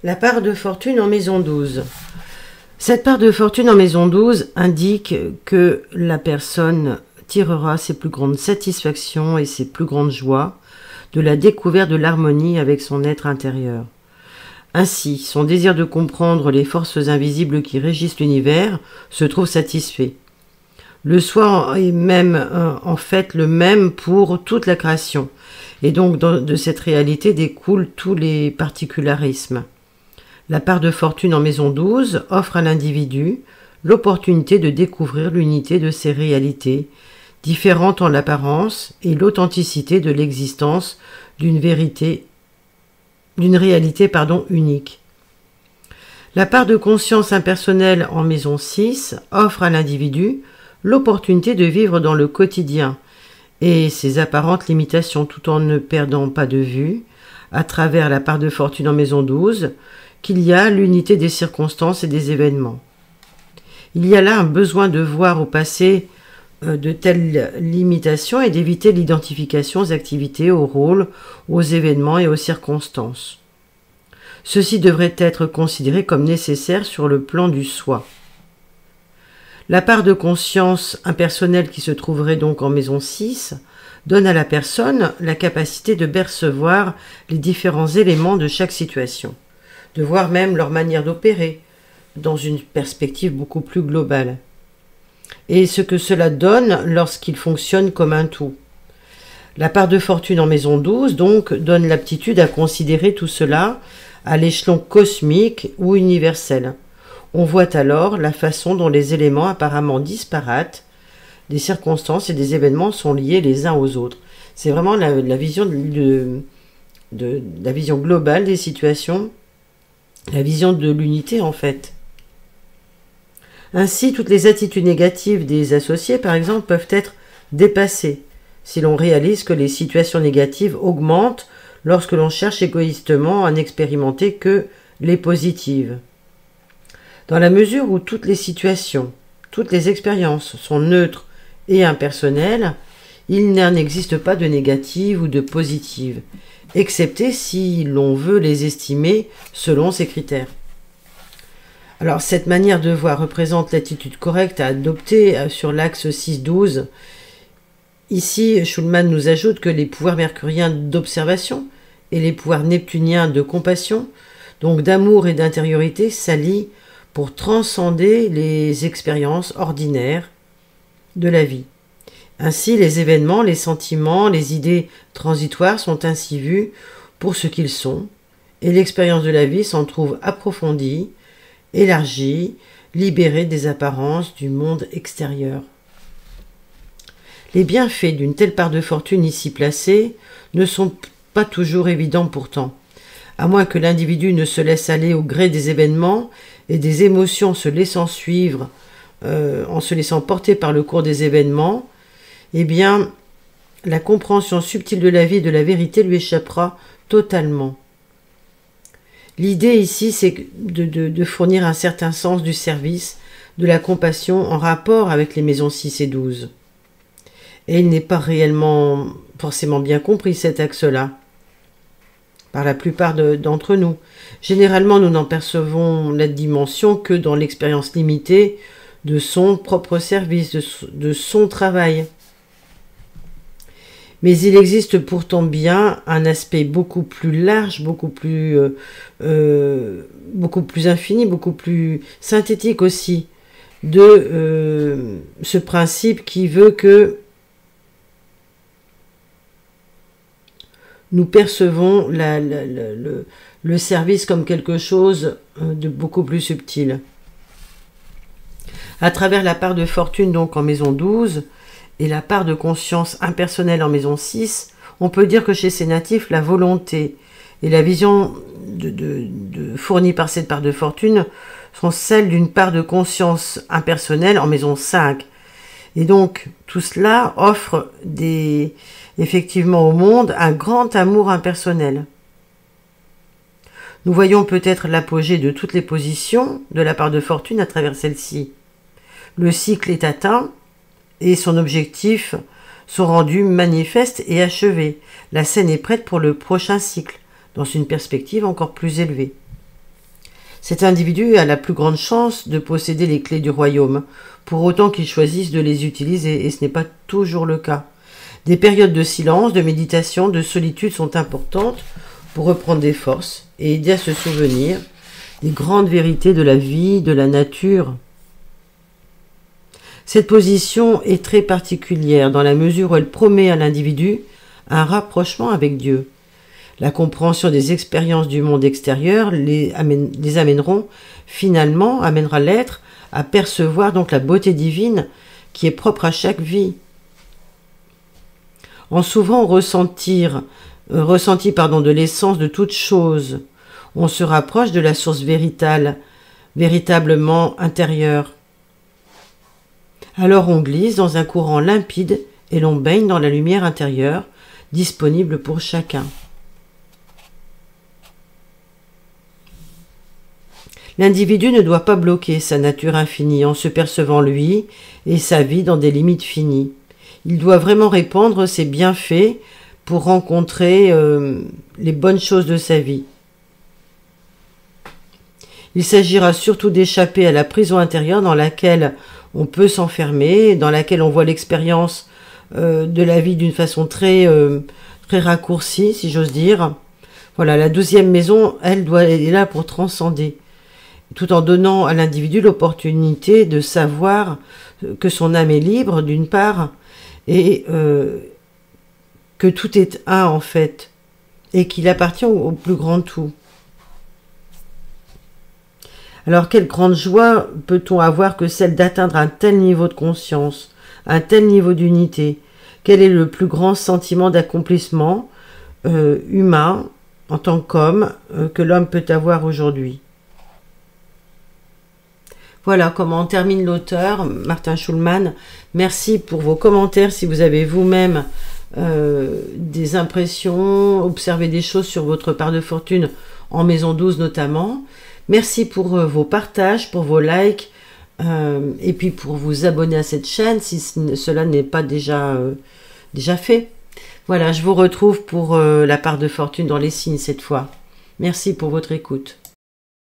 La part de fortune en maison 12. Cette part de fortune en maison 12 indique que la personne tirera ses plus grandes satisfactions et ses plus grandes joies de la découverte de l'harmonie avec son être intérieur. Ainsi, son désir de comprendre les forces invisibles qui régissent l'univers se trouve satisfait. Le soi est même en fait le même pour toute la création, et donc de cette réalité découlent tous les particularismes. La part de fortune en maison 12 offre à l'individu l'opportunité de découvrir l'unité de ses réalités, différentes en l'apparence, et l'authenticité de l'existence d'une réalité unique. La part de conscience impersonnelle en maison 6 offre à l'individu l'opportunité de vivre dans le quotidien et ses apparentes limitations tout en ne perdant pas de vue, à travers la part de fortune en maison 12, qu'il y a l'unité des circonstances et des événements. Il y a là un besoin de voir au passé de telles limitations et d'éviter l'identification aux activités, aux rôles, aux événements et aux circonstances. Ceci devrait être considéré comme nécessaire sur le plan du soi. La part de conscience impersonnelle qui se trouverait donc en maison 6 donne à la personne la capacité de percevoir les différents éléments de chaque situation, de voir même leur manière d'opérer dans une perspective beaucoup plus globale, et ce que cela donne lorsqu'ils fonctionnent comme un tout. La part de fortune en maison 12 donc donne l'aptitude à considérer tout cela à l'échelon cosmique ou universel. On voit alors la façon dont les éléments apparemment disparates des circonstances et des événements sont liés les uns aux autres. C'est vraiment la vision la vision globale des situations, la vision de l'unité en fait. Ainsi, toutes les attitudes négatives des associés, par exemple, peuvent être dépassées si l'on réalise que les situations négatives augmentent lorsque l'on cherche égoïstement à n'expérimenter que les positives. Dans la mesure où toutes les situations, toutes les expériences sont neutres et impersonnelles, il n'en existe pas de négatives ou de positives, excepté si l'on veut les estimer selon ces critères. Alors, cette manière de voir représente l'attitude correcte à adopter sur l'axe 6-12. Ici, Schulman nous ajoute que les pouvoirs mercuriens d'observation et les pouvoirs neptuniens de compassion, donc d'amour et d'intériorité, s'allient pour transcender les expériences ordinaires de la vie. Ainsi, les événements, les sentiments, les idées transitoires sont ainsi vus pour ce qu'ils sont, et l'expérience de la vie s'en trouve approfondie, élargie, libérée des apparences du monde extérieur. Les bienfaits d'une telle part de fortune ici placée ne sont pas toujours évidents pourtant, à moins que l'individu ne se laisse aller au gré des événements et des émotions se laissant suivre, en se laissant porter par le cours des événements, eh bien, la compréhension subtile de la vie et de la vérité lui échappera totalement. L'idée ici, c'est de fournir un certain sens du service, de la compassion en rapport avec les maisons 6 et 12. Et il n'est pas réellement forcément bien compris cet axe-là, par la plupart d'entre nous. Généralement, nous n'en percevons la dimension que dans l'expérience limitée de son propre service, de son travail. Mais il existe pourtant bien un aspect beaucoup plus large, beaucoup plus infini, beaucoup plus synthétique aussi de ce principe qui veut que nous percevons le service comme quelque chose de beaucoup plus subtil. À travers la part de fortune donc en maison 12 et la part de conscience impersonnelle en maison 6, on peut dire que chez ces natifs, la volonté et la vision fournie par cette part de fortune sont celles d'une part de conscience impersonnelle en maison 5. Et donc, tout cela offre effectivement au monde un grand amour impersonnel. Nous voyons peut-être l'apogée de toutes les positions de la part de fortune à travers celle-ci. Le cycle est atteint et son objectif sont rendus manifestes et achevés. La scène est prête pour le prochain cycle, dans une perspective encore plus élevée. Cet individu a la plus grande chance de posséder les clés du royaume, pour autant qu'il choisisse de les utiliser, et ce n'est pas toujours le cas. Des périodes de silence, de méditation, de solitude sont importantes pour reprendre des forces et aider à se souvenir des grandes vérités de la vie, de la nature. Cette position est très particulière dans la mesure où elle promet à l'individu un rapprochement avec Dieu. La compréhension des expériences du monde extérieur amènera l'être à percevoir donc la beauté divine qui est propre à chaque vie. En s'ouvrant au ressenti de l'essence de toute chose, on se rapproche de la source véritablement intérieure. Alors on glisse dans un courant limpide et l'on baigne dans la lumière intérieure, disponible pour chacun. L'individu ne doit pas bloquer sa nature infinie en se percevant lui et sa vie dans des limites finies. Il doit vraiment répandre ses bienfaits pour rencontrer les bonnes choses de sa vie. Il s'agira surtout d'échapper à la prison intérieure dans laquelle on peut s'enfermer, dans laquelle on voit l'expérience de la vie d'une façon très raccourcie, si j'ose dire. Voilà, la 12e maison, elle est là pour transcender, tout en donnant à l'individu l'opportunité de savoir que son âme est libre, d'une part, et que tout est un, en fait, et qu'il appartient au plus grand tout. Alors, quelle grande joie peut-on avoir que celle d'atteindre un tel niveau de conscience, un tel niveau d'unité? Quel est le plus grand sentiment d'accomplissement humain, en tant qu'homme, que l'homme peut avoir aujourd'hui? Voilà comment termine l'auteur, Martin Schulman. Merci pour vos commentaires. Si vous avez vous-même des impressions, observé des choses sur votre part de fortune en maison 12 notamment. Merci pour vos partages, pour vos likes, et puis pour vous abonner à cette chaîne si cela n'est pas déjà fait. Voilà, je vous retrouve pour la part de fortune dans les signes cette fois. Merci pour votre écoute.